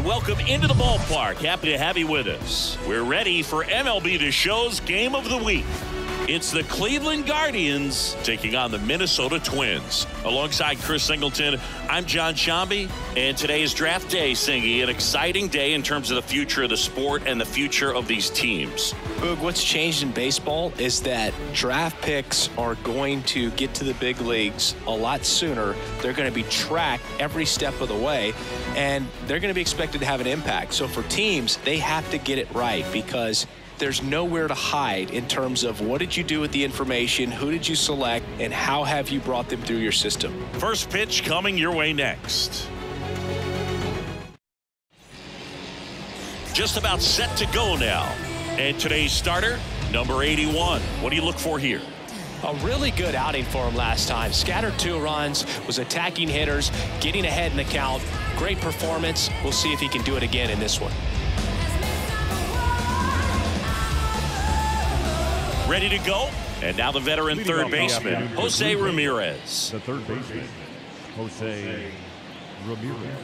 And welcome into the ballpark. Happy to have you with us. We're ready for MLB The Show's Game of the Week. It's the Cleveland Guardians taking on the Minnesota Twins. Alongside Chris Singleton, I'm John Shambi, and today is draft day, Singy. An exciting day in terms of the future of the sport and the future of these teams. Boog, what's changed in baseball is that draft picks are going to get to the big leagues a lot sooner. They're going to be tracked every step of the way, and they're going to be expected to have an impact. So for teams, they have to get it right because there's nowhere to hide in terms of what did you do with the information, who did you select, and how have you brought them through your system. First pitch coming your way next. Just about set to go now. And today's starter, number 81. What do you look for here? A really good outing for him last time. Scattered 2 runs, was attacking hitters, getting ahead in the count. Great performance. We'll see if he can do it again in this one. Ready to go? And now the veteran third baseman, Jose Ramirez. The third baseman, Jose Ramirez.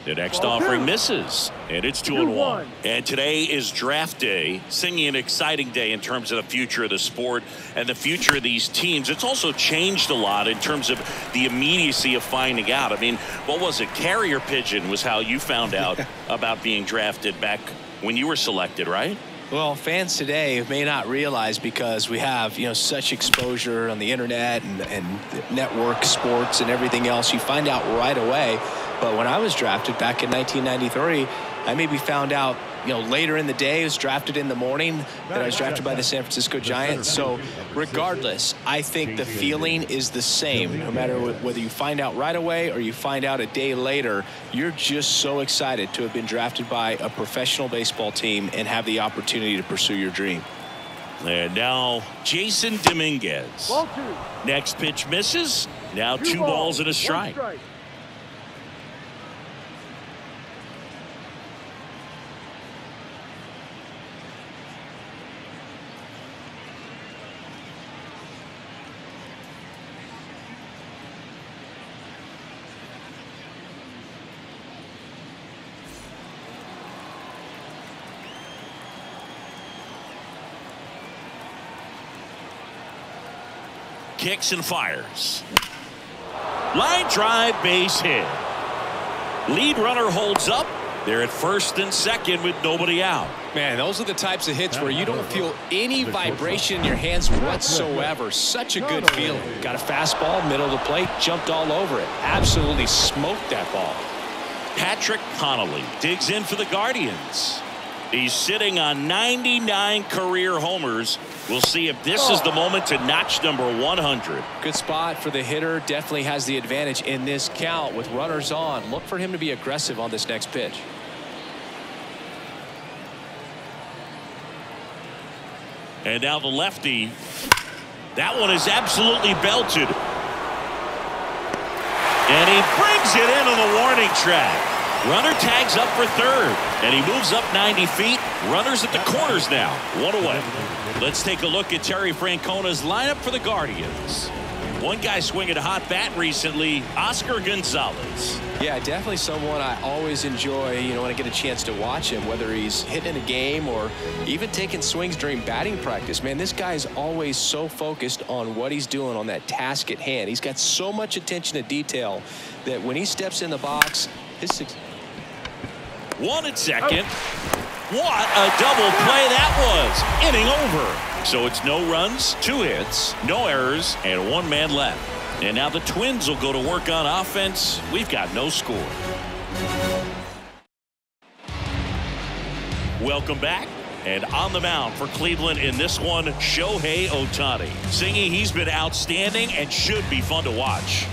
The next offering misses, and it's 2-1. And today is draft day, singing an exciting day in terms of the future of the sport and the future of these teams. It's also changed a lot in terms of the immediacy of finding out. I mean, what was it? Carrier pigeon was how you found out about being drafted back when you were selected, right? Well, fans today may not realize because we have, such exposure on the internet and network sports and everything else. You find out right away. But when I was drafted back in 1993, I maybe found out, later in the day. I was drafted in the morning that I was drafted by the San Francisco Giants. So regardless, I think the feeling is the same. No matter whether you find out right away or you find out a day later, you're just so excited to have been drafted by a professional baseball team and have the opportunity to pursue your dream. And now Jason Dominguez. Next pitch misses. Now 2 balls and a strike. Kicks and fires. Line drive, base hit. Lead runner holds up. They're at first and second with nobody out. Man, those are the types of hits where you don't feel any vibration in your hands whatsoever. Such a good feeling. Got a fastball, middle of the plate, jumped all over it. Absolutely smoked that ball. Patrick Connolly digs in for the Guardians. He's sitting on 99 career homers. We'll see if this is the moment to notch number 100. Good spot for the hitter. Definitely has the advantage in this count with runners on. Look for him to be aggressive on this next pitch. And now the lefty. That one is absolutely belted. And he brings it into the warning track. Runner tags up for third, and he moves up 90 feet. Runners at the corners now. 1 away. Let's take a look at Terry Francona's lineup for the Guardians. One guy swinging a hot bat recently, Oscar Gonzalez. Yeah, definitely someone I always enjoy, when I get a chance to watch him, whether he's hitting a game or even taking swings during batting practice. Man, this guy is always so focused on what he's doing on that task at hand. He's got so much attention to detail that when he steps in the box, his 1 at second. What a double play that was. Inning over. So it's no runs, 2 hits, no errors, and 1 man left. And now the Twins will go to work on offense. We've got no score. Welcome back. And on the mound for Cleveland in this one, Shohei Ohtani. Singy, he's been outstanding and should be fun to watch.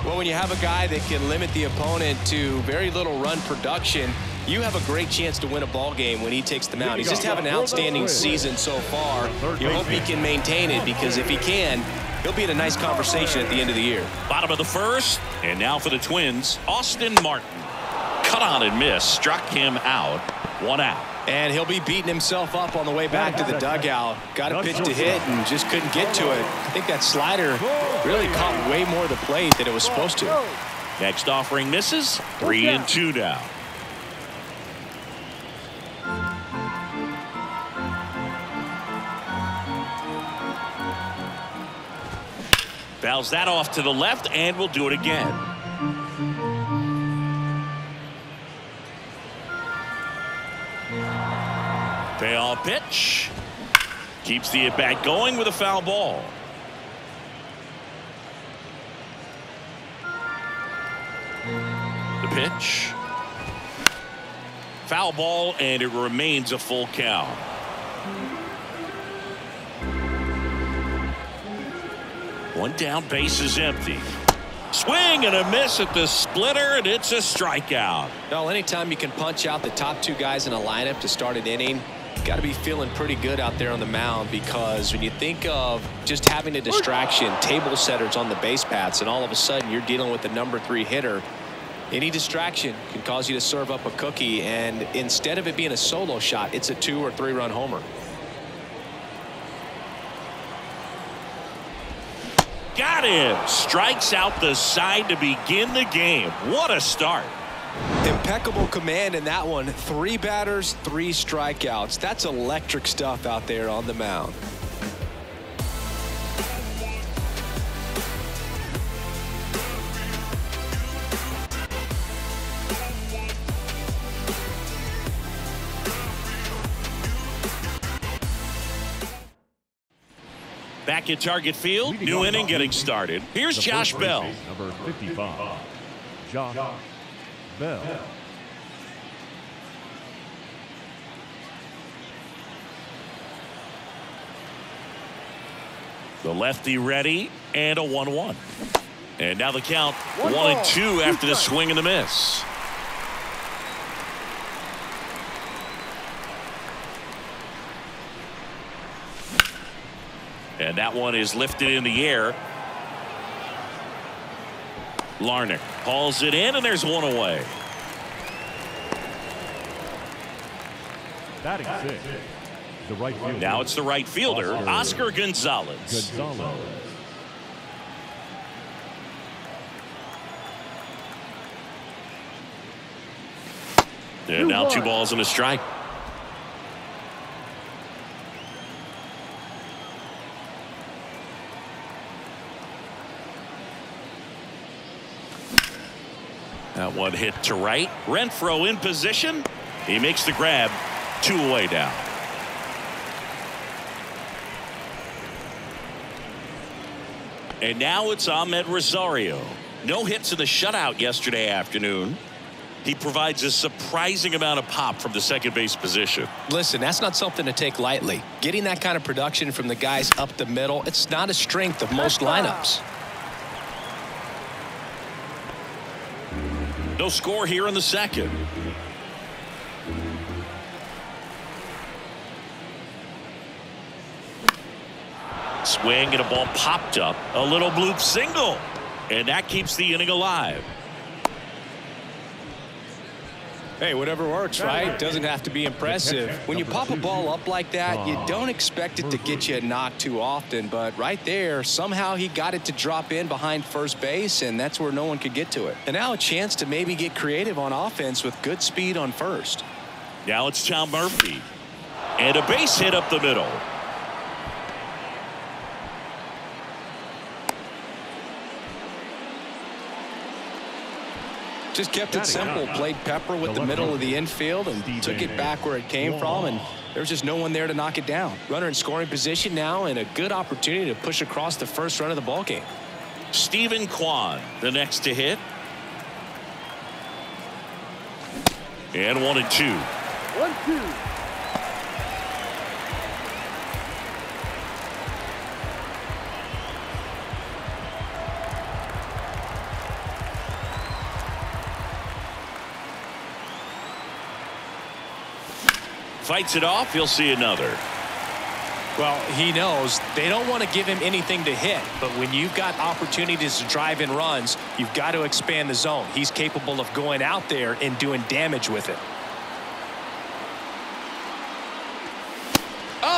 Well, when you have a guy that can limit the opponent to very little run production, you have a great chance to win a ball game when he takes the mound. He's just having an outstanding season so far. You hope he can maintain it, because if he can, he'll be in a nice conversation at the end of the year. Bottom of the first, and now for the Twins, Austin Martin. Cut on and miss, struck him out. 1 out. And he'll be beating himself up on the way back to the dugout. Got a pitch to hit and just couldn't get to it. I think that slider really caught way more of the plate than it was supposed to. Next offering misses. 3-2 now. Fouls that off to the left, and we'll do it again. Payoff pitch. Keeps the at-bat going with a foul ball. The pitch. Foul ball, and it remains a full count. One down, base is empty. Swing and a miss at the splitter, and it's a strikeout. Well, anytime you can punch out the top two guys in a lineup to start an inning, got to be feeling pretty good out there on the mound, because when you think of just having a distraction, table setters on the base paths, and all of a sudden you're dealing with the #3 hitter, any distraction can cause you to serve up a cookie, and instead of it being a solo shot, it's a 2- or 3-run homer. Got him. Strikes out the side to begin the game. What a start. Impeccable command in that one. 3 batters, 3 strikeouts. That's electric stuff out there on the mound. Back at Target Field, new inning getting started. Here's Josh Bell. Number 55, Josh Bell. The lefty ready, and a 1-1. And now the count 1-2 after the swing and the miss. And that one is lifted in the air. Larnach hauls it in, and there's one away. Batting 6, the right fielder. Now it's the right fielder, Oscar Gonzalez. And now 2 balls and a strike. That one hit to right. Renfroe in position. He makes the grab. 2 away now. And now it's Ahmed Rosario. No hits in the shutout yesterday afternoon. He provides a surprising amount of pop from the second base position. Listen, that's not something to take lightly. Getting that kind of production from the guys up the middle, it's not a strength of most lineups. No score here in the second. Swing and a ball popped up. A little bloop single. And that keeps the inning alive. Hey, whatever works, right? Doesn't have to be impressive. When you pop a ball up like that, you don't expect it to get you a knock too often. But right there, somehow he got it to drop in behind first base, and that's where no one could get to it. And now a chance to maybe get creative on offense with good speed on first. Now it's Tom Murphy. And a base hit up the middle. Just kept it simple, played pepper with the middle of the infield and took it back where it came from, and there's just no one there to knock it down. Runner in scoring position now, and a good opportunity to push across the first run of the ballgame. Stephen Kwan, the next to hit. And 1-2. 1-2. Fights it off. He'll see another. Well, he knows they don't want to give him anything to hit, but when you've got opportunities to drive in runs, you've got to expand the zone. He's capable of going out there and doing damage with it.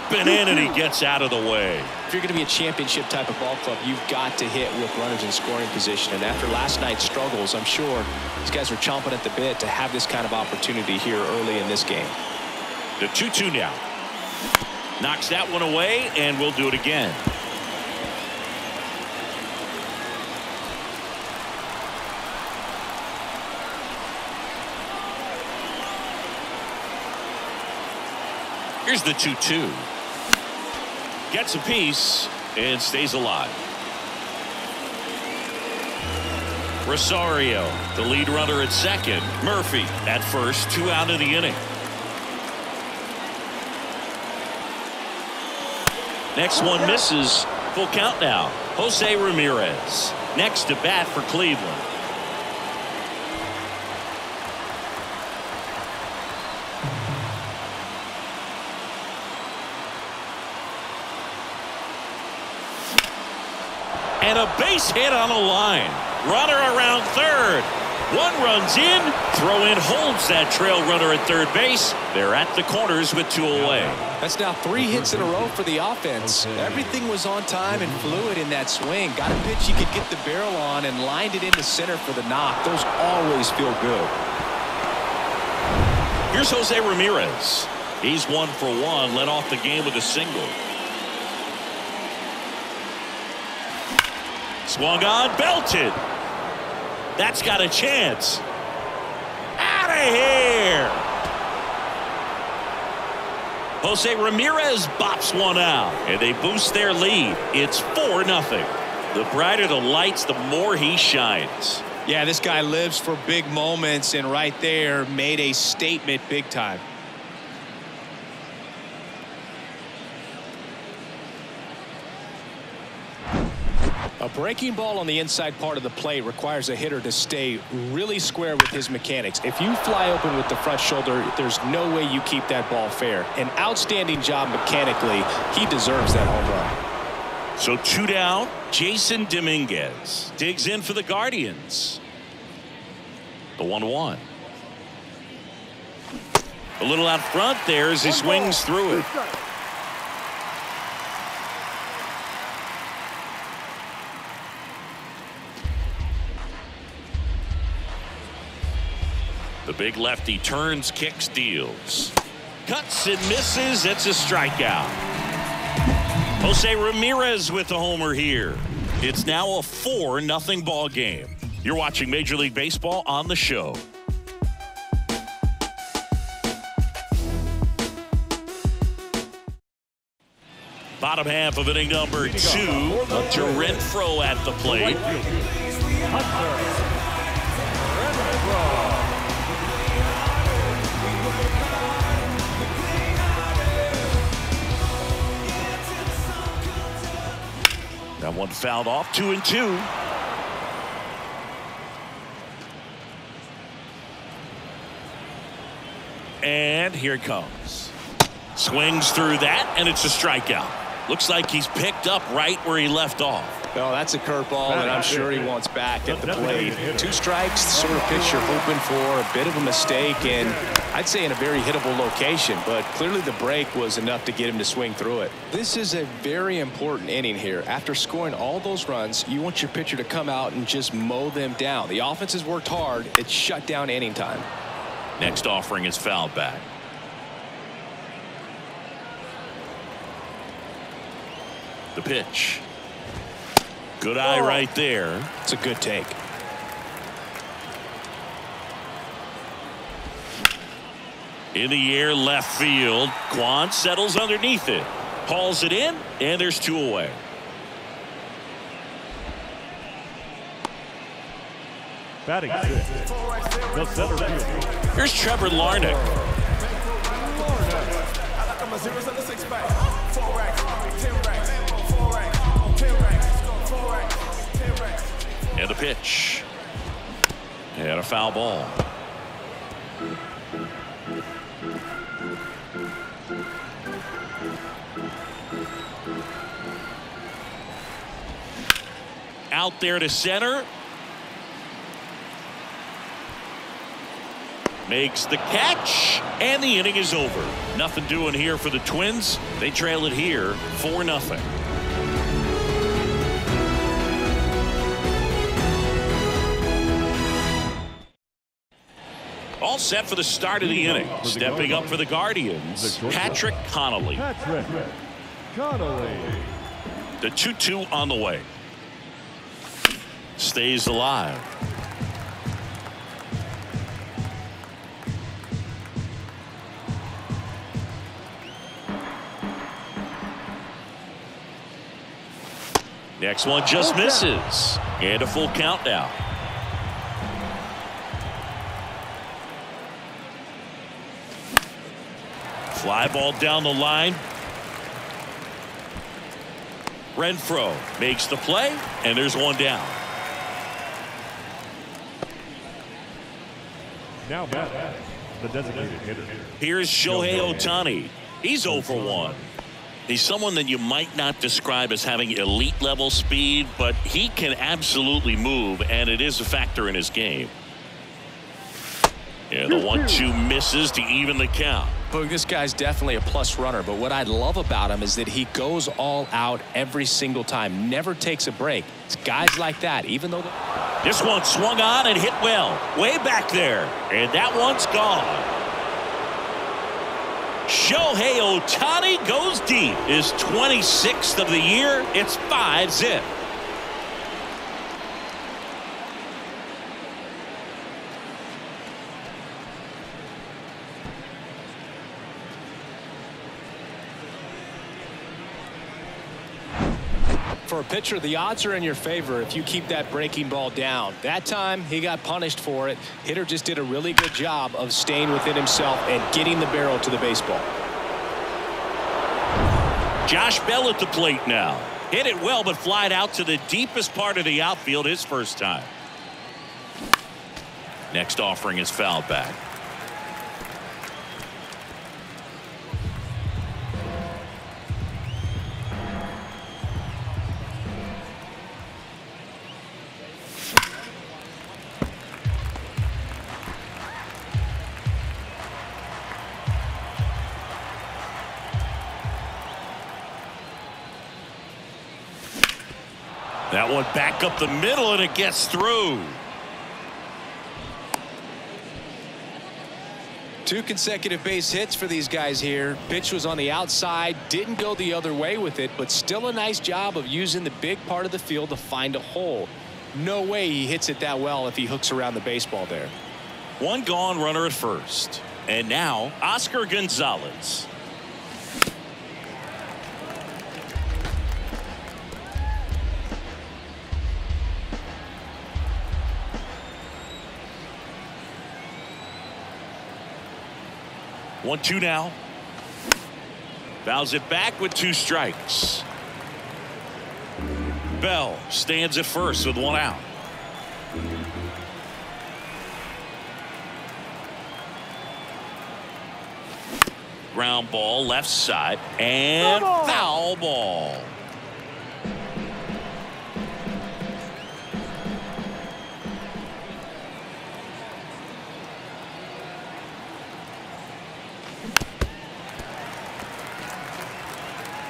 ripping in, and he gets out of the way. If you're going to be a championship type of ball club, you've got to hit with runners in scoring position. And after last night's struggles, I'm sure these guys are chomping at the bit to have this kind of opportunity here early in this game. The 2-2 now. Knocks that one away, and we'll do it again. Here's the 2-2. Gets a piece and stays alive. Rosario, the lead runner at second. Murphy at first, 2 out of the inning. Next one misses. Full count now. Jose Ramirez next to bat for Cleveland. And a base hit on a line. Runner around third. One runs in. Throw in holds that trail runner at third base. They're at the corners with 2 away. That's now 3 hits in a row for the offense. Everything was on time and fluid in that swing. Got a pitch you could get the barrel on and lined it into center for the knock. Those always feel good. Here's Jose Ramirez. He's 1 for 1. Led off the game with a single. Swung on, belted. That's got a chance. Out of here. Jose Ramirez bops one out, and they boost their lead. It's 4-0. The brighter the lights, the more he shines. Yeah, this guy lives for big moments, and right there made a statement big time. A breaking ball on the inside part of the plate requires a hitter to stay really square with his mechanics. If you fly open with the front shoulder, there's no way you keep that ball fair. An outstanding job mechanically. He deserves that home run. So 2 down. Jason Dominguez digs in for the Guardians. The 1-1. A little out front there as he swings through it. The big lefty turns, kicks, deals. Cuts and misses. It's a strikeout. Jose Ramirez with the homer here. It's now a 4-0 ball game. You're watching Major League Baseball on the show. Bottom half of inning number 2. To Renfroe at the plate. That one fouled off. 2-2. And here it comes. Swings through that, and it's a strikeout. Looks like he's picked up right where he left off. Oh, that's a curveball that I'm sure he wants back at the plate. 2 strikes, the sort of pitch you're hoping for. A bit of a mistake, and I'd say in a very hittable location, but clearly the break was enough to get him to swing through it. This is a very important inning here. After scoring all those runs, you want your pitcher to come out and just mow them down. The offense has worked hard. It's shut down inning time. Next offering is fouled back. The pitch. Good eye right there. It's a good take. In the air, left field. Kwan settles underneath it. Hauls it in, and there's 2 away. Batting 6. The center fielder. Here's Trevor Larnach. And the pitch. And a foul ball. Out there to center. makes the catch, and the inning is over. Nothing doing here for the Twins. They trail it here 4-0. All set for the start of the inning. Stepping up for the Guardians, Patrick Connolly. Patrick Connolly. The 2-2 on the way. Stays alive. Next one just misses. And a full count now. Fly ball down the line. Renfroe makes the play, and there's one down. Now back, the designated hitter. Here's Shohei Ohtani. He's 0 for 1. He's someone that you might not describe as having elite level speed, but he can absolutely move, and it is a factor in his game. And the 1-2 misses to even the count. But this guy's definitely a plus runner, but what I love about him is that he goes all out every single time, never takes a break. It's guys like that, even though this one swung on and hit well, way back there, and that one's gone. Shohei Ohtani goes deep. His 26th of the year. It's 5-zip. For a pitcher, the odds are in your favor if you keep that breaking ball down. That time, he got punished for it. Hitter just did a really good job of staying within himself and getting the barrel to the baseball. Josh Bell at the plate now. Hit it well, but flied out to the deepest part of the outfield his first time. Next offering is fouled back. That one back up the middle, and it gets through. 2 consecutive base hits for these guys here. Pitch was on the outside, didn't go the other way with it, but still a nice job of using the big part of the field to find a hole. No way he hits it that well if he hooks around the baseball there. One gone, runner at first. And now Oscar Gonzalez. One, two now. Fouls it back with 2 strikes. Bell stands at first with 1 out. Ground ball left side and foul ball.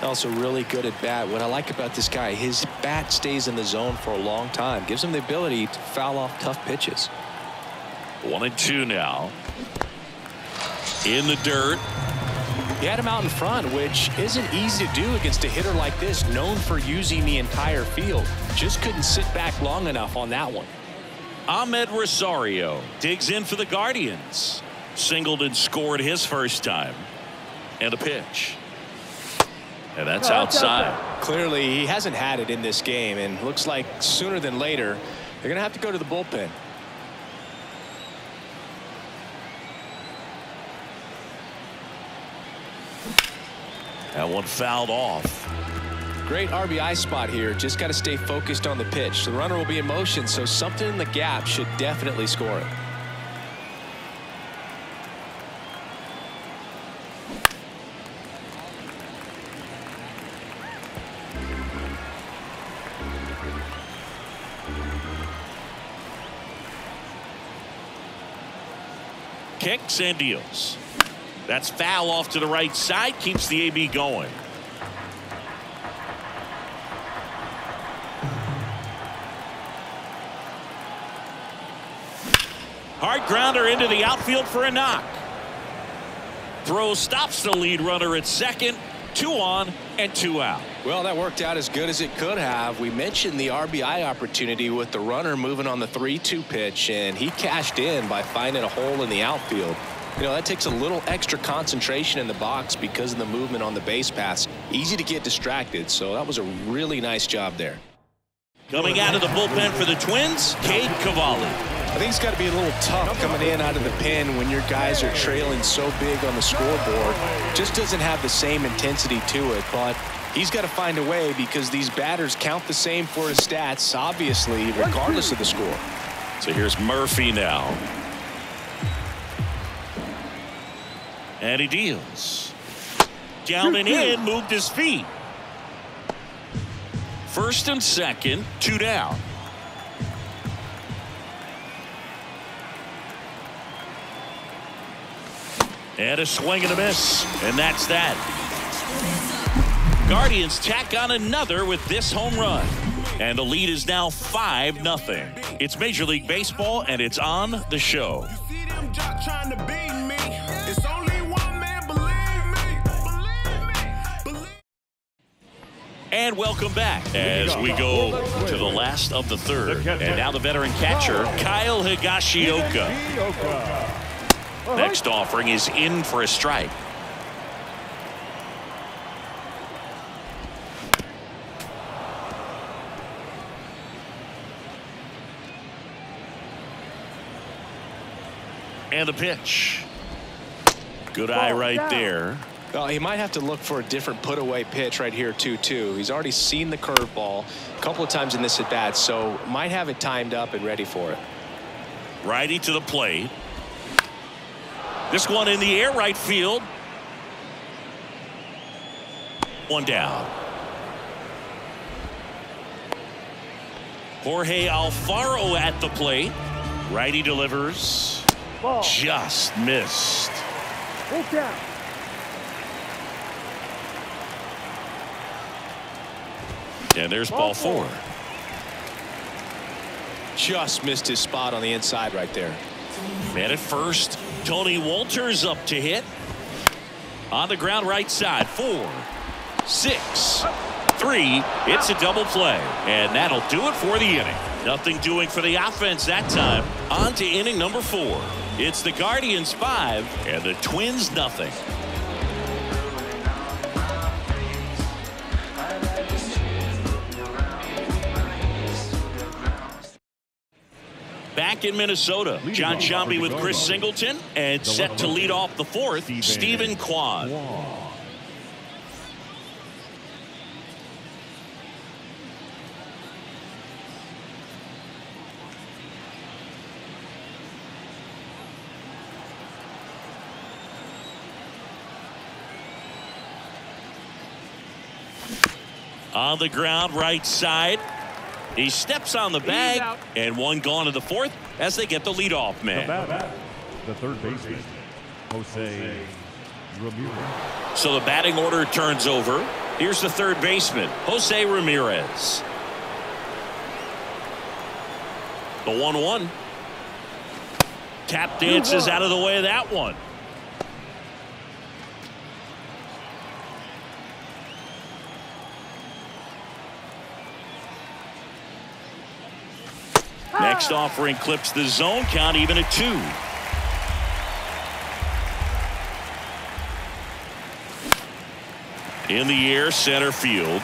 Also really good at bat. What I like about this guy, his bat stays in the zone for a long time. Gives him the ability to foul off tough pitches. 1 and 2 now. In the dirt. He had him out in front, which isn't easy to do against a hitter like this, known for using the entire field. Just couldn't sit back long enough on that one. Ahmed Rosario digs in for the Guardians. Singled and scored his first time. And a pitch. And that's outside. Clearly, he hasn't had it in this game, and looks like sooner than later, they're going to have to go to the bullpen. That one fouled off. Great RBI spot here. Just got to stay focused on the pitch. The runner will be in motion, so something in the gap should definitely score it. Kicks and deals. That's foul off to the right side. Keeps the AB going. Hard grounder into the outfield for a knock. Throw stops the lead runner at second. 2 on and 2 out. Well, that worked out as good as it could have. We mentioned the RBI opportunity with the runner moving on the 3-2 pitch, and he cashed in by finding a hole in the outfield. You know, that takes a little extra concentration in the box because of the movement on the base pass. Easy to get distracted, so that was a really nice job there. Coming out of the bullpen for the Twins, Cade Cavalli. I think it's got to be a little tough coming in out of the pen when your guys are trailing so big on the scoreboard. Just doesn't have the same intensity to it, but he's got to find a way because these batters count the same for his stats, obviously, regardless of the score. So here's Murphy now. And he deals. Down and in, moved his feet. First and second, 2 down. And a swing and a miss. And that's that. Guardians tack on another with this home run. And the lead is now 5-0. It's Major League Baseball, and it's on the show. And welcome back as we go to the last of the third. And now the veteran catcher, Kyle Higashioka. Next offering is in for a strike. And the pitch. Good eye right there. Well, he might have to look for a different put-away pitch right here, 2-2. He's already seen the curveball a couple of times in this at-bat, so might have it timed up and ready for it. Righty to the plate. This one in the air, right field. 1 down. Jorge Alfaro at the plate. Righty delivers. Ball. Just missed. Full count. And there's ball 4. Just missed his spot on the inside right there. Man at first. Tony Walters up to hit. On the ground right side. 4, 6, 3. It's a double play. And that'll do it for the inning. Nothing doing for the offense that time. On to inning number 4. It's the Guardians 5 and the Twins nothing. Back in Minnesota, John Sciambi with Chris Singleton, and set to lead off the 4th, Stephen Kwan. On the ground right side. He steps on the bag, and 1 gone to the 4th as they get the leadoff man. The third baseman, Jose Ramirez. So the batting order turns over. Here's the third baseman, Jose Ramirez. The 1-1. Tap dances out of the way of that one. Next offering clips the zone, count even at 2. In the air, center field.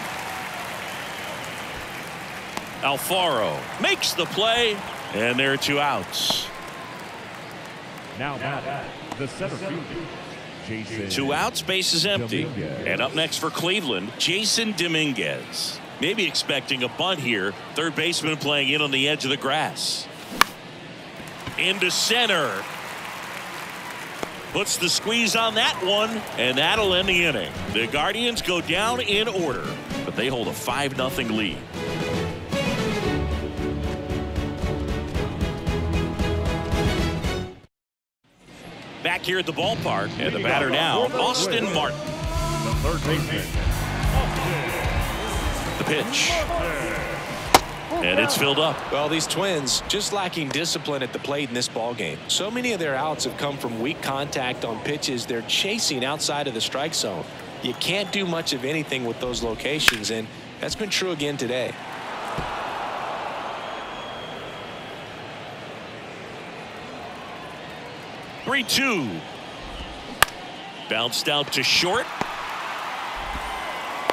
Alfaro makes the play, and there are 2 outs. Now batting, the center fielder, Jason. 2 outs, base is empty. Dominguez. And up next for Cleveland, Jason Dominguez. Maybe expecting a bunt here. Third baseman playing in on the edge of the grass. Into center. Puts the squeeze on that one, and that'll end the inning. The Guardians go down in order, but they hold a 5-0 lead. back here at the ballpark. And the batter now, Austin Martin. The third baseman, The pitch. And it's filled up. Well, these Twins just lacking discipline at the plate in this ball game. So many of their outs have come from weak contact on pitches they're chasing outside of the strike zone. You can't do much of anything with those locations, and that's been true again today. Three-two. Bounced out to short.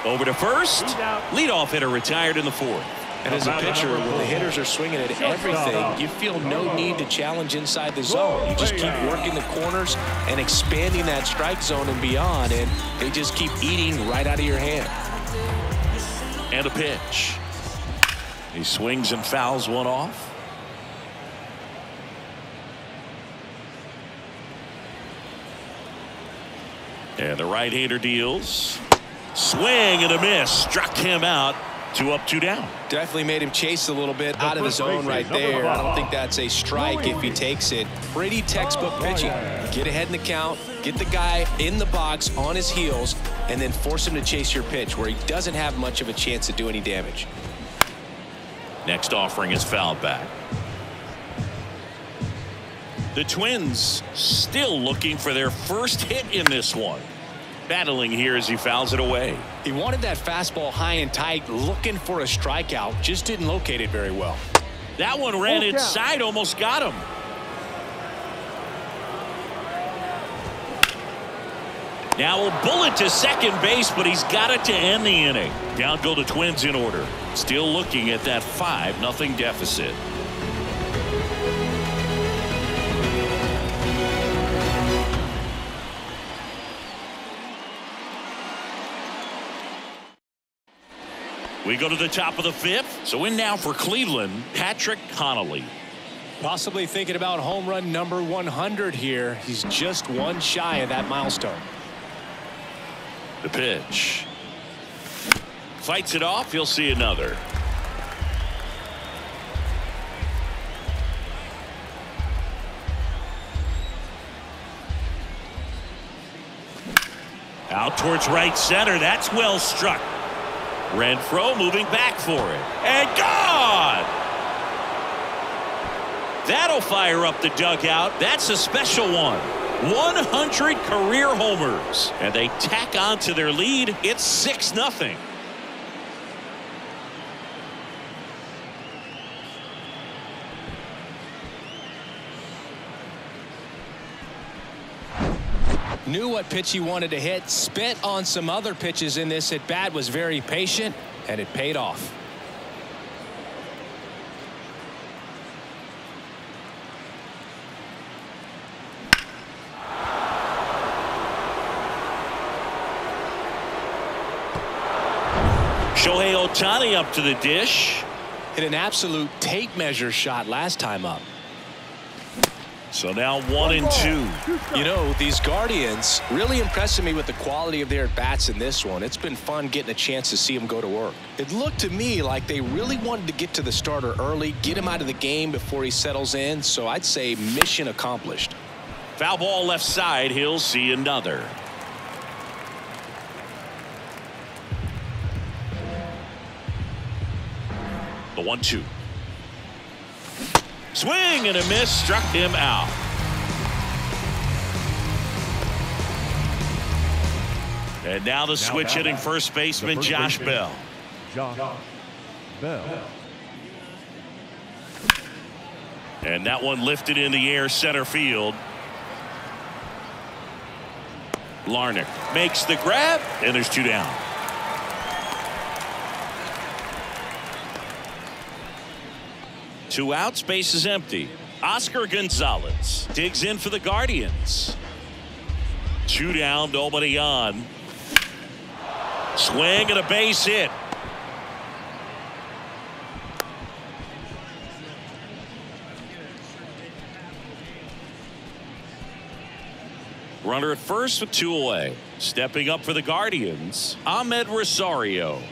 Over to first. Leadoff hitter retired in the fourth. And as a pitcher, when the hitters are swinging at everything, you feel no need to challenge inside the zone. You just keep working the corners and expanding that strike zone and beyond, and they just keep eating right out of your hand. And a pitch. He swings and fouls one off. And the right-hander deals. Swing and a miss. Struck him out. 2 up, 2 down. Definitely made him chase a little bit out of the zone right there. I don't think that's a strike if he takes it. Pretty textbook pitching. Get ahead in the count, get the guy in the box on his heels, and then force him to chase your pitch where he doesn't have much of a chance to do any damage. Next offering is fouled back. The Twins still looking for their first hit in this one. Battling here as he fouls it away. He wanted that fastball high and tight, looking for a strikeout, just didn't locate it very well. That one ran inside, almost got him. Now a bullet to second base, but he's got it to end the inning. Down go the Twins in order. Still looking at that 5-0 deficit. We go to the top of the 5th. So in now for Cleveland, Patrick Connolly. Possibly thinking about home run number 100 here. He's just one shy of that milestone. The pitch. Fights it off. He'll see another. Out towards right center. That's well struck. Renfroe moving back for it. And gone! That'll fire up the dugout. That's a special one. 100 career homers. And they tack on to their lead. It's 6-0. Knew what pitch he wanted to hit, spent on some other pitches in this at bat, was very patient, and it paid off. Shohei Ohtani up to the dish. Hit an absolute tape measure shot last time up. So now 1-2. You know, these Guardians really impressing me with the quality of their bats in this one. It's been fun getting a chance to see them go to work. It looked to me like they really wanted to get to the starter early, get him out of the game before he settles in. So I'd say mission accomplished. Foul ball left side. He'll see another. The 1-2. Swing and a miss, struck him out. And now the switch hitting first baseman Josh Bell. Josh Bell. And that one lifted in the air center field. Larnach makes the grab, and there's 2 down. Two outs, base is empty. Oscar Gonzalez digs in for the Guardians. 2 down, nobody on. Swing and a base hit. Runner at first with 2 away. Stepping up for the Guardians, Ahmed Rosario.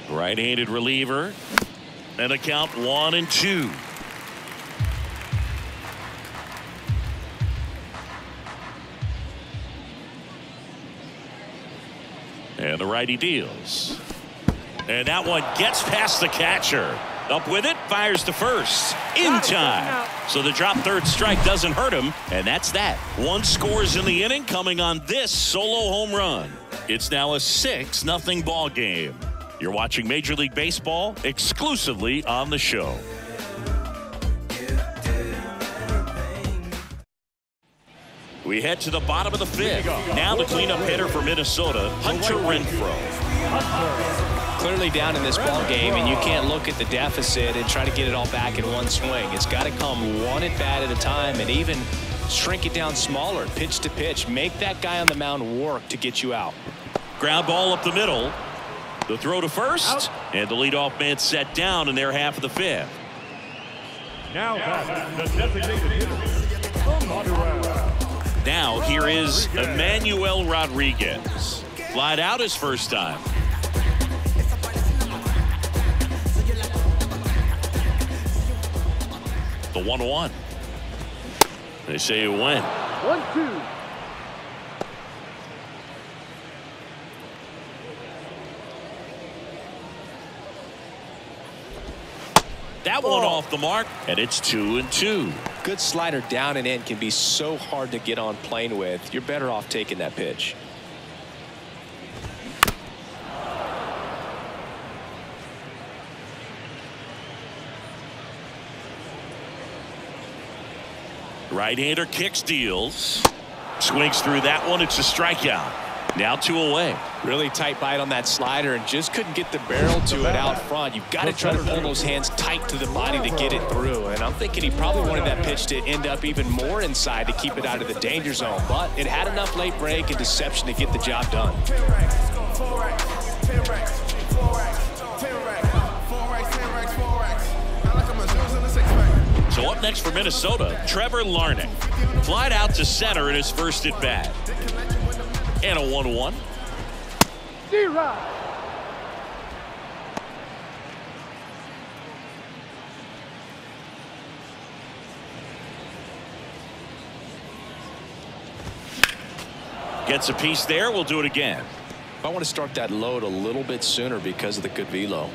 Right-handed reliever. And a count 1-2. And the righty deals. And that one gets past the catcher. Up with it, fires to first. In time. So the drop third strike doesn't hurt him, and that's that. 1 scores in the inning coming on this solo home run. It's now a 6-0 ball game. You're watching Major League Baseball exclusively on the show. We head to the bottom of the 5th. Now the cleanup hitter for Minnesota, Hunter Renfroe. Clearly down in this ball game, and you can't look at the deficit and try to get it all back in one swing. It's got to come one at bat at a time, and even shrink it down smaller, pitch to pitch. Make that guy on the mound work to get you out. Ground ball up the middle. The throw to first, and the leadoff man set down in their half of the 5th. Now the designated hitter. Now here is Emmanuel Rodriguez. Flied out his first time. The 1-1. They say it went. 1-2. That one off the mark, and it's 2-2. Good slider down and in can be so hard to get on plane with. You're better off taking that pitch. Right-hander kicks, deals. Swings through that one. It's a strikeout. Now 2 away. Really tight bite on that slider and just couldn't get the barrel to it out front. You've got to try to pull those hands tight to the body to get it through. And I'm thinking he probably wanted that pitch to end up even more inside to keep it out of the danger zone. But it had enough late break and deception to get the job done. So up next for Minnesota, Trevor Larnach. Flied out to center in his first at bat. And a 1-1. Gets a piece there. We'll do it again. I want to start that load a little bit sooner because of the good velo.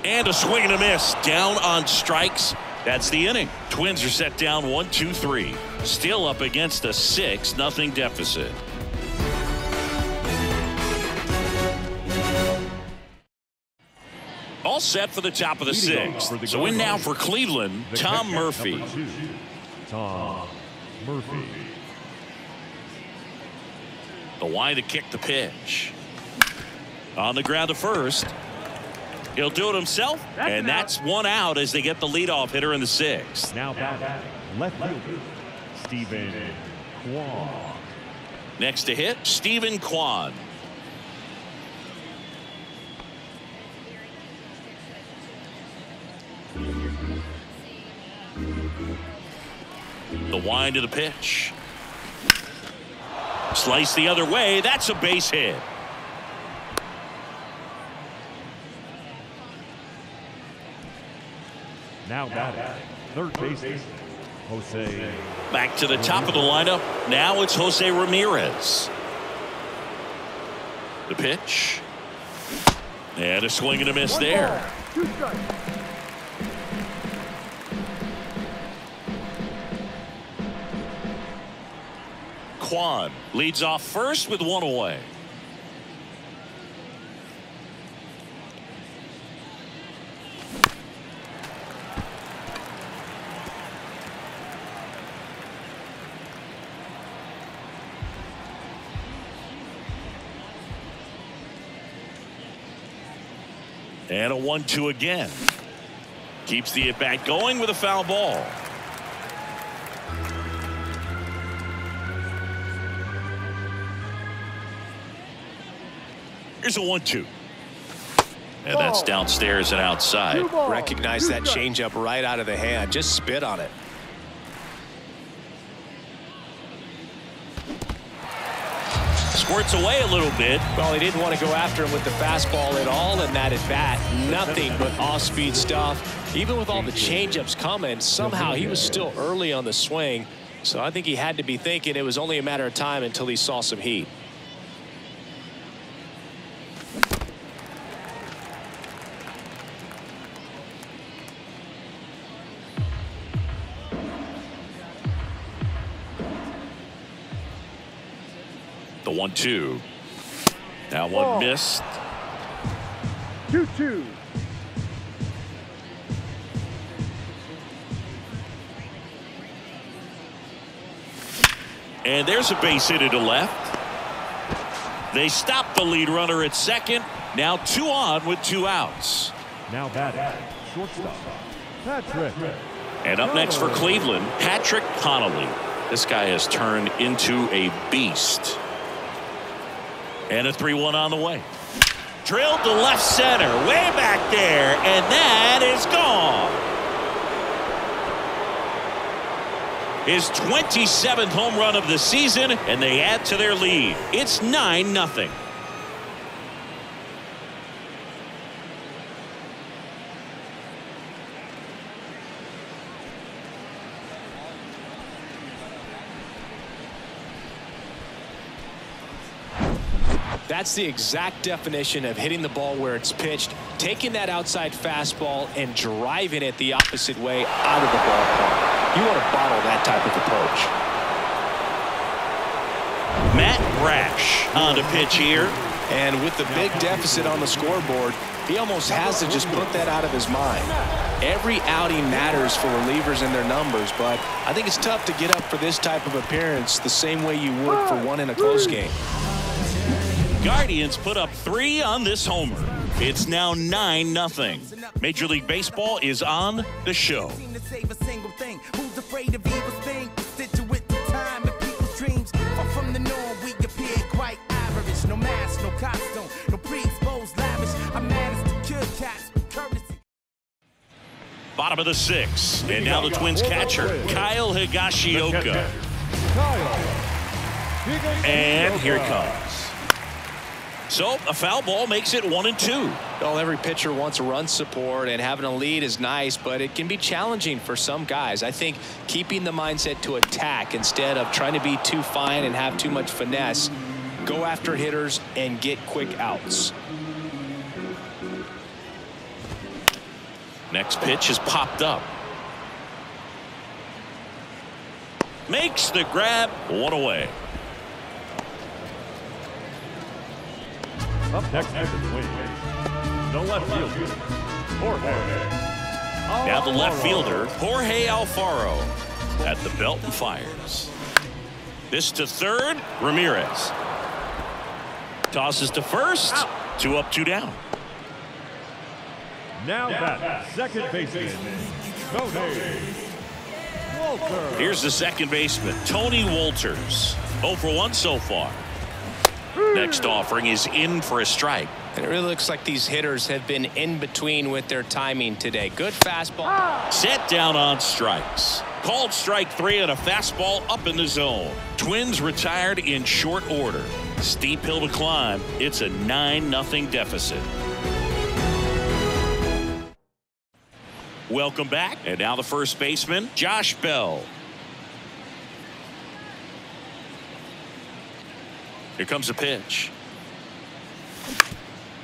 And a swing and a miss. Down on strikes. That's the inning. Twins are set down 1-2-3. Still up against a 6-0 deficit. All set for the top of the 6th. So in now for Cleveland, Tom Murphy. Tom Murphy. The wind to kick the pitch. On the ground to first. He'll do it himself, and that's 1 out as they get the leadoff hitter in the 6th. Now batting, left fielder, Stephen Kwan. Next to hit, Stephen Kwan. The wind to the pitch. Slice the other way. That's a base hit. Now batting, third baseman, Jose. Back to the top of the lineup. Now it's Jose Ramirez. The pitch. And a swing and a miss there. Kwan leads off first with 1 away. And a 1-2 again. Keeps the at-bat going with a foul ball. Here's a 1-2. And that's downstairs and outside. Recognize that changeup right out of the hand. Just spit on it. Squirts away a little bit. Well, he didn't want to go after him with the fastball at all in that at bat. Nothing but off-speed stuff. Even with all the changeups coming, somehow he was still early on the swing. So I think he had to be thinking it was only a matter of time until he saw some heat. The 1-2. Now one missed. 2-2. And there's a base hit to left. They stop the lead runner at second. Now 2 on with 2 outs. Now batting, shortstop, Patrick. And up next for Cleveland, Patrick Connolly. This guy has turned into a beast. And a 3-1 on the way. Drilled to left center, way back there, and that is gone. His 27th home run of the season, and they add to their lead. It's 9-0. That's the exact definition of hitting the ball where it's pitched, taking that outside fastball and driving it the opposite way out of the ballpark. You want to bottle that type of approach. Matt Brash on the pitch here. And with the big deficit on the scoreboard, he almost has to just put that out of his mind. Every outing matters for relievers and their numbers, but I think it's tough to get up for this type of appearance the same way you would for one in a close game. Guardians put up 3 on this homer. It's now 9-0. Major League Baseball is on the show. Bottom of the 6th, and now the Twins catcher, Kyle Higashioka. And here it comes. So a foul ball makes it 1-2. Well, every pitcher wants a run support, and having a lead is nice, but it can be challenging for some guys. I think keeping the mindset to attack instead of trying to be too fine and have too much finesse, go after hitters and get quick outs. Next pitch is popped up. Makes the grab, 1 away. Up next is the Twins. The left fielder, Jorge. Now the left fielder, Jorge Alfaro, at the belt and fires. This to third, Ramirez. Tosses to first, 2 up, 2 down. Now that second baseman, Tony Walter. Here's the second baseman, Tony Wolters. 0 for 1 so far. Next offering is in for a strike. And it really looks like these hitters have been in between with their timing today. Good fastball. Set down on strikes. Called strike 3 on a fastball up in the zone. Twins retired in short order. Steep hill to climb. It's a 9-0 deficit. Welcome back. And now the first baseman, Josh Bell. Here comes a pitch.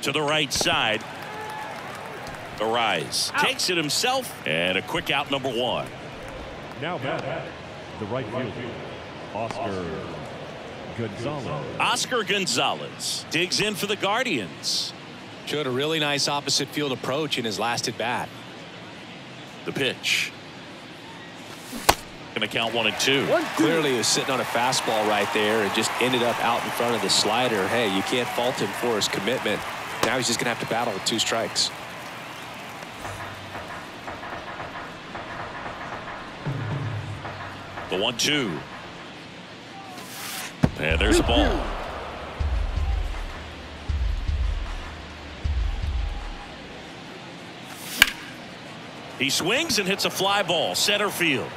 To the right side. The rise. Takes it himself. And a quick out, number 1. Now batting, the right fielder, Oscar Gonzalez. Oscar Gonzalez digs in for the Guardians. Showed a really nice opposite field approach in his last at bat. The pitch. Going to count 1 and 2. Clearly he was sitting on a fastball right there and just ended up out in front of the slider. Hey, you can't fault him for his commitment. Now he's just going to have to battle with 2 strikes. The 1-2. And there's the ball. He swings and hits a fly ball center field.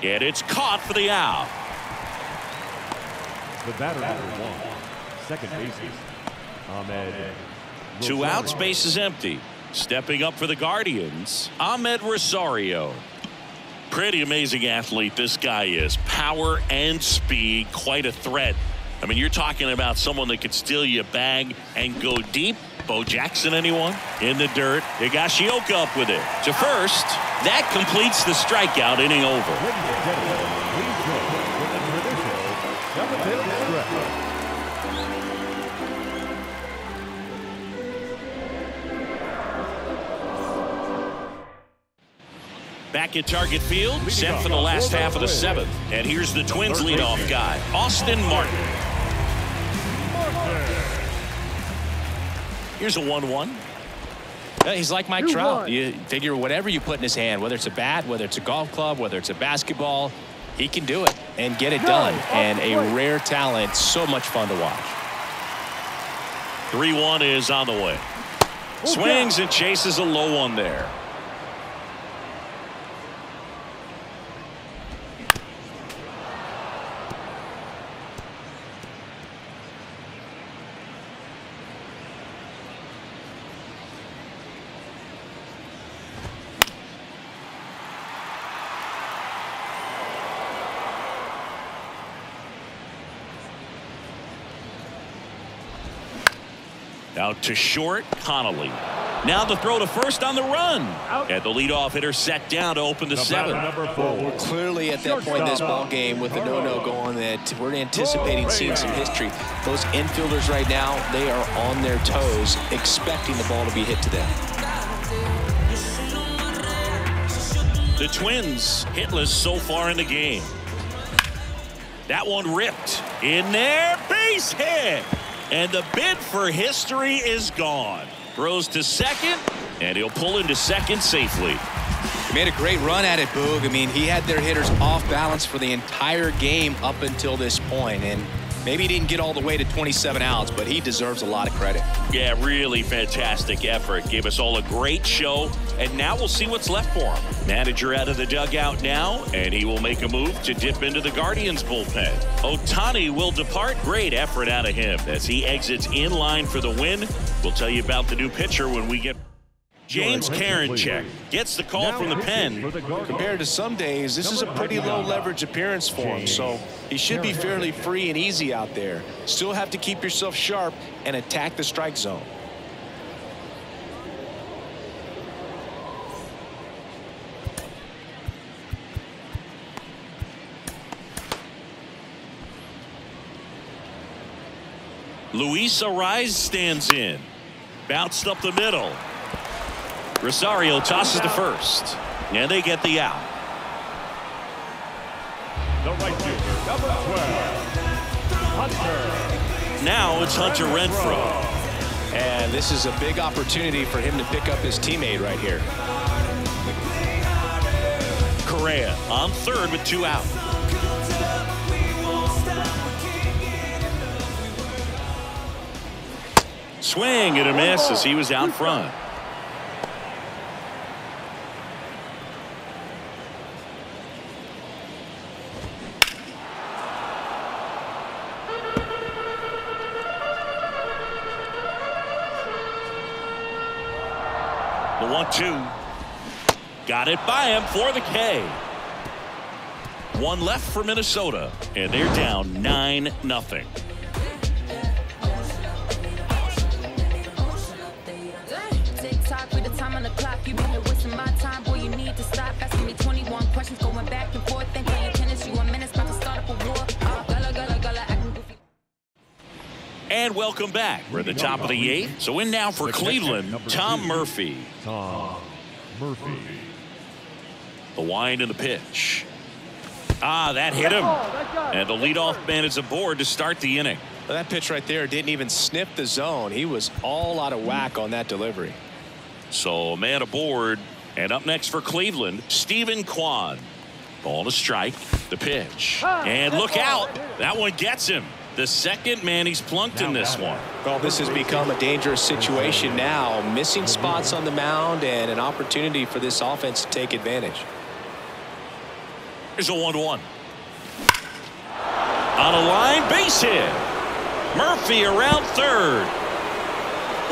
And it's caught for the out. The batter number 1, second baseman, Ahmed. 2 outs, base is empty. Stepping up for the Guardians, Ahmed Rosario. Pretty amazing athlete this guy is. Power and speed, quite a threat. I mean, you're talking about someone that could steal you a bag and go deep. Bo Jackson, anyone? In the dirt. Higashioka up with it. To first. That completes the strikeout, inning over. Back at Target Field, set for the last half of the 7th. And here's the Twins leadoff guy, Austin Martin. Here's a 1-1. He's like Mike Trout. You figure whatever you put in his hand, whether it's a bat, whether it's a golf club, whether it's a basketball, he can do it and get it done. And a rare talent, so much fun to watch. 3-1 is on the way. Swings and chases a low one there. Out to short, Connolly. Now the throw to first on the run. And the leadoff hitter set down to open the 7th. We're clearly at that point in this ball game with the no-no going that we're anticipating seeing some history. Those infielders right now, they are on their toes, expecting the ball to be hit to them. The Twins hitless so far in the game. That one ripped. In there, base hit. And the bid for history is gone. Throws to second, and he'll pull into second safely. He made a great run at it, Boog. I mean, he had their hitters off balance for the entire game up until this point, and maybe he didn't get all the way to 27 outs, but he deserves a lot of credit. Yeah, really fantastic effort. Gave us all a great show, and now we'll see what's left for him. Manager out of the dugout now, and he will make a move to dip into the Guardians bullpen. Ohtani will depart. Great effort out of him as he exits in line for the win. We'll tell you about the new pitcher when we get. James Karinchak gets the call from the pen. Compared to some days, this is a pretty low leverage appearance for him, so he should be fairly free and easy out there. Still have to keep yourself sharp and attack the strike zone. Luis Arraez stands in. Bounced up the middle. Rosario tosses to first, and they get the out. The right fielder, number 12, Hunter. Now it's Hunter Renfroe. And this is a big opportunity for him to pick up his teammate right here. Correa on third with 2 out. Swing and a miss as he was out front. The 1-2. Got it by him for the K. One left for Minnesota, and they're down 9-0. And welcome back. We're at the top of the 8th. So in now for Cleveland, Tom Murphy. Tom Murphy. The wind and the pitch. That hit him. And the leadoff man is aboard to start the inning. Well, that pitch right there didn't even sniff the zone. He was all out of whack on that delivery. So a man aboard. And up next for Cleveland, Stephen Kwan. Ball to strike. The pitch. And look out. That one gets him. The second man he's plunked in this one. Well, this has become a dangerous situation now. Missing spots on the mound and an opportunity for this offense to take advantage. Here's a 1-1. On a line, base hit. Murphy around third.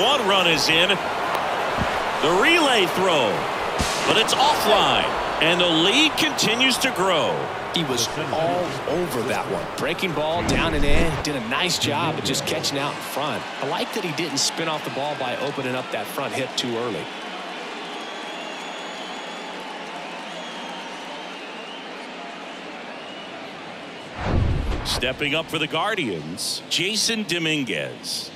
One run is in. The relay throw. But it's offline. And the lead continues to grow. He was all over that one. Breaking ball down and in. Did a nice job of just catching out in front. I like that he didn't spin off the ball by opening up that front hip too early. Stepping up for the Guardians, Jason Dominguez.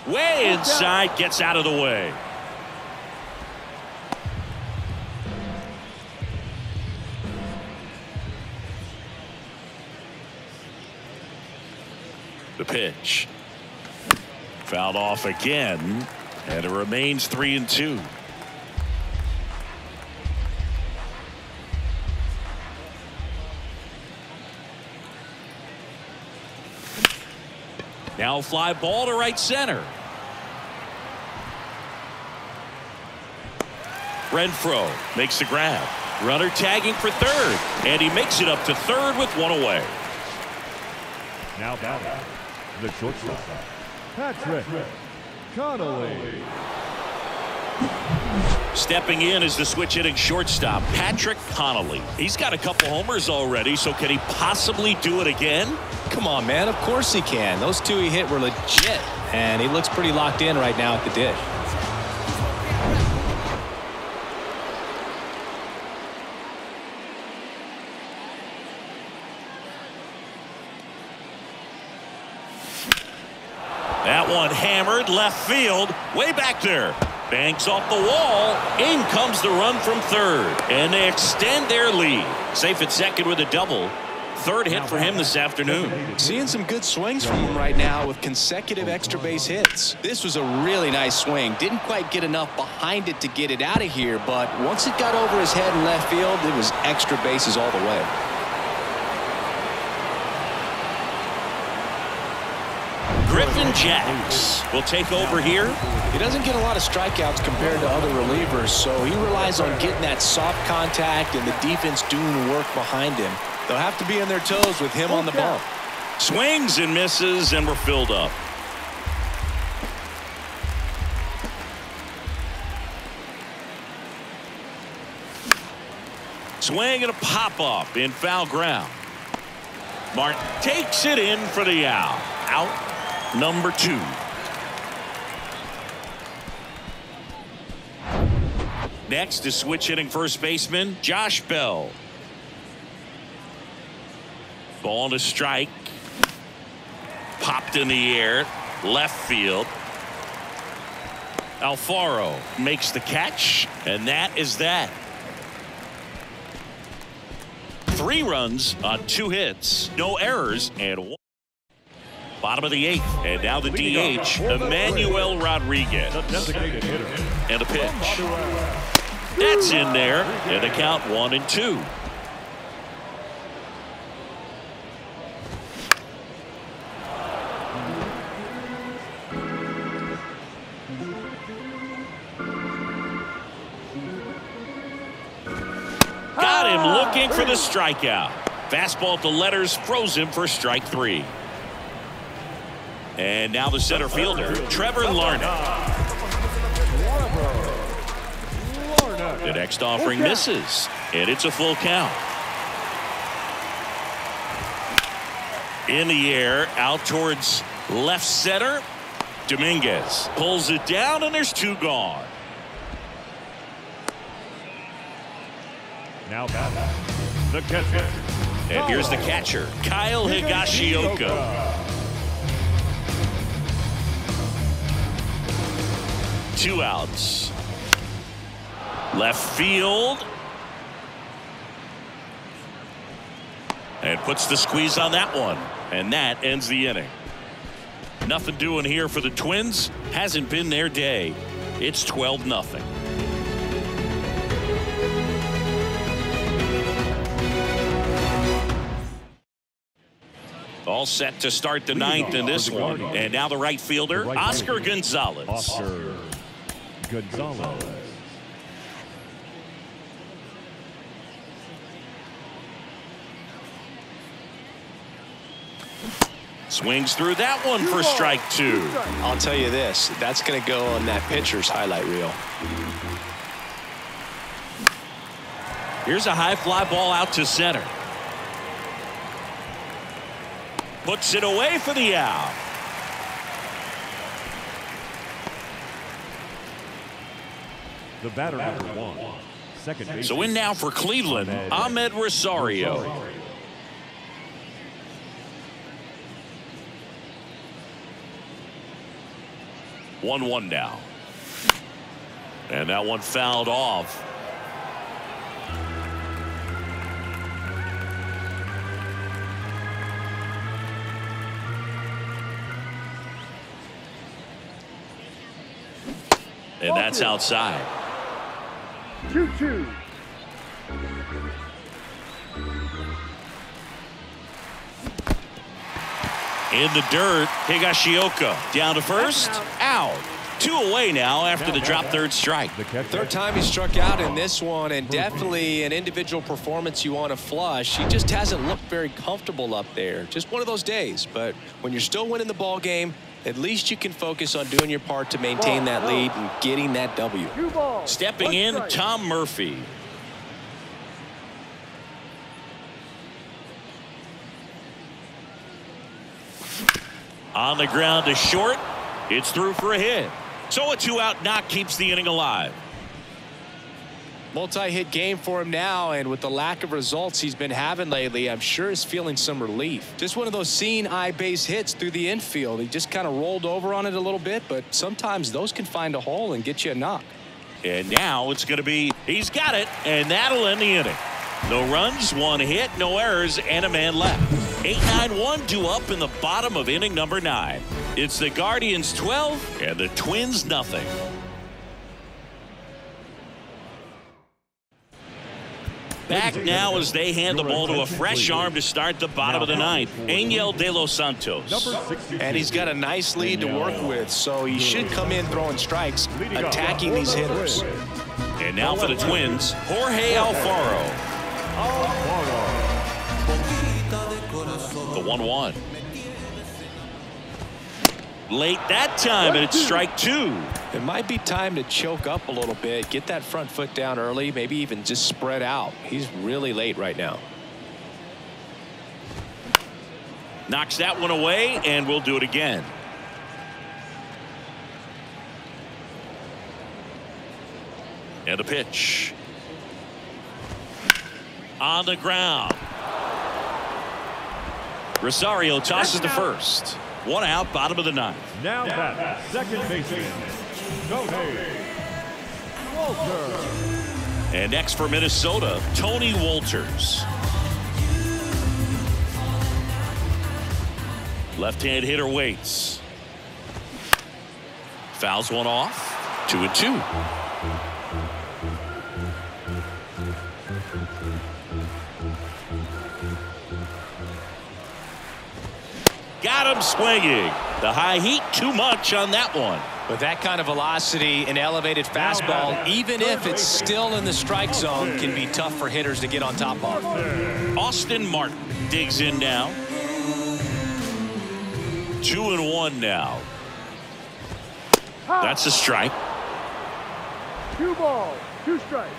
Way inside, gets out of the way. The pitch. Fouled off again, and it remains 3-2. Now fly ball to right center. Renfroe makes the grab. Runner tagging for third, and he makes it up to third with one away. Now batting, the shortstop, Patrick Connolly. Stepping in is the switch hitting shortstop, Patrick Connolly. He's got a couple homers already, so can he possibly do it again? Come on, man. Of course he can. Those two he hit were legit, and he looks pretty locked in right now at the dish. That one hammered left field, way back there. Banks off the wall. In comes the run from third, and they extend their lead. Safe at second with a double. Third hit for him this afternoon. Seeing some good swings from him right now with consecutive extra base hits. This was a really nice swing. Didn't quite get enough behind it to get it out of here, but once it got over his head in left field, it was extra bases all the way. Griffin Jacks will take over here. He doesn't get a lot of strikeouts compared to other relievers, so he relies on getting that soft contact and the defense doing the work behind him. They'll have to be on their toes with him on the bump. Swings and misses, and we're filled up. Swing and a pop-up in foul ground. Martin takes it in for the out. Out number 2. Next is switch hitting first baseman Josh Bell. Ball to strike. Popped in the air. Left field. Alfaro makes the catch, and that is that. 3 runs on 2 hits, no errors, and 1. Bottom of the 8th, and now the DH, Emmanuel Rodriguez. And a pitch. That's in there, and the count 1-2. Got him looking for the strikeout. Fastball at the letters froze him for strike 3. And now the center fielder, Trevor Larnach. The next offering misses, and it's a full count. In the air, out towards left center. Dominguez pulls it down, and there's 2 gone. Now batting, the catcher. And here's the catcher, Kyle Higashioka. 2 outs. Left field. And puts the squeeze on that one. And that ends the inning. Nothing doing here for the Twins. Hasn't been their day. It's 12-0. All set to start the 9th in this one. And now the right fielder, Oscar Gonzalez. Oscar Gonzalez. Swings through that one for strike 2. I'll tell you this, that's going to go on that pitcher's highlight reel. Here's a high fly ball out to center. Puts it away for the out. The batter number 1, second base. So in now for Cleveland, Ahmed Rosario. 1-1 now. And that one fouled off. And that's outside. 2-2. In the dirt, Higashioka down to first. Out. 2 away now after the drop third strike. Third time he struck out in this one, and definitely an individual performance you want to flush. He just hasn't looked very comfortable up there. Just one of those days. But when you're still winning the ball game, at least you can focus on doing your part to maintain that lead and getting that W. Stepping in, Tom Murphy. On the ground to short. It's through for a hit. So a 2-out knock keeps the inning alive. Multi-hit game for him now, and with the lack of results he's been having lately, I'm sure he's feeling some relief. Just one of those seeing eye base hits through the infield. He just kind of rolled over on it a little bit, but sometimes those can find a hole and get you a knock. And now it's going to be, he's got it, and that'll end the inning. No runs, 1 hit, no errors, and a man left. 8-9-1 due up in the bottom of inning number 9. It's the Guardians 12 and the Twins nothing. Back now as they hand the ball to a fresh arm to start the bottom of the 9th. Angel De Los Santos. And he's got a nice lead to work with, so he should come in throwing strikes, attacking these hitters. And now for the Twins, Jorge Alfaro. The 1-1. Late that time, and it's strike 2. It might be time to choke up a little bit, get that front foot down early, maybe even just spread out. He's really late right now. Knocks that one away, and we'll do it again. And the pitch. On the ground. Rosario tosses to first. 1 out, bottom of the 9th. Now that second baseman, Tony Walter. And next for Minnesota, Tony Wolters. Left-hand hitter waits. Fouls one off. 2-2. Got him swinging. The high heat, too much on that one. With that kind of velocity, an elevated fastball, even if it's still in the strike zone, can be tough for hitters to get on top of. Austin Martin digs in now. 2-1 now. That's a strike. 2 balls, 2 strikes.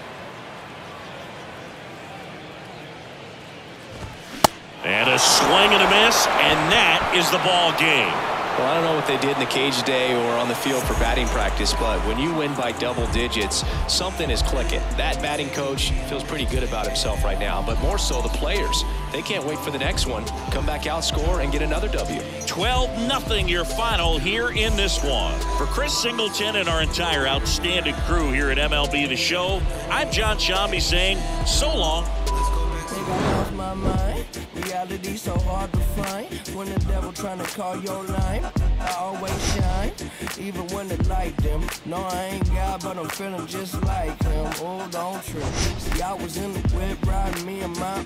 And a swing and a miss, and that is the ball game. Well, I don't know what they did in the cage today or on the field for batting practice, but when you win by double digits, something is clicking. That batting coach feels pretty good about himself right now, but more so the players. They can't wait for the next one. Come back out, score, and get another W. 12-0 your final here in this one. For Chris Singleton and our entire outstanding crew here at MLB The Show, I'm John Shambi saying so long. My mind, reality so hard to find. When the devil trying to call your line, I always shine, even when the light dim. No, I ain't God, but I'm feeling just like him. Oh, don't trip. See, I was in the whip riding me and my.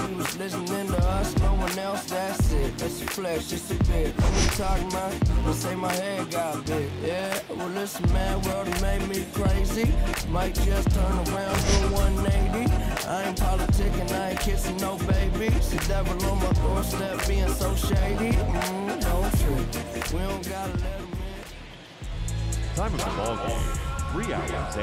He was listening to us, no one else. That's it. That's a flex, just a bit. Let me talk, man. Let's say my head got big. Yeah. Well, listen, man, world it made me crazy. Might just turn around do 180. I ain't politicking, I ain't kissing no baby. The devil on my doorstep being so shady. Don't trip. We don't gotta let him in. Time of the ball game, 3 hours.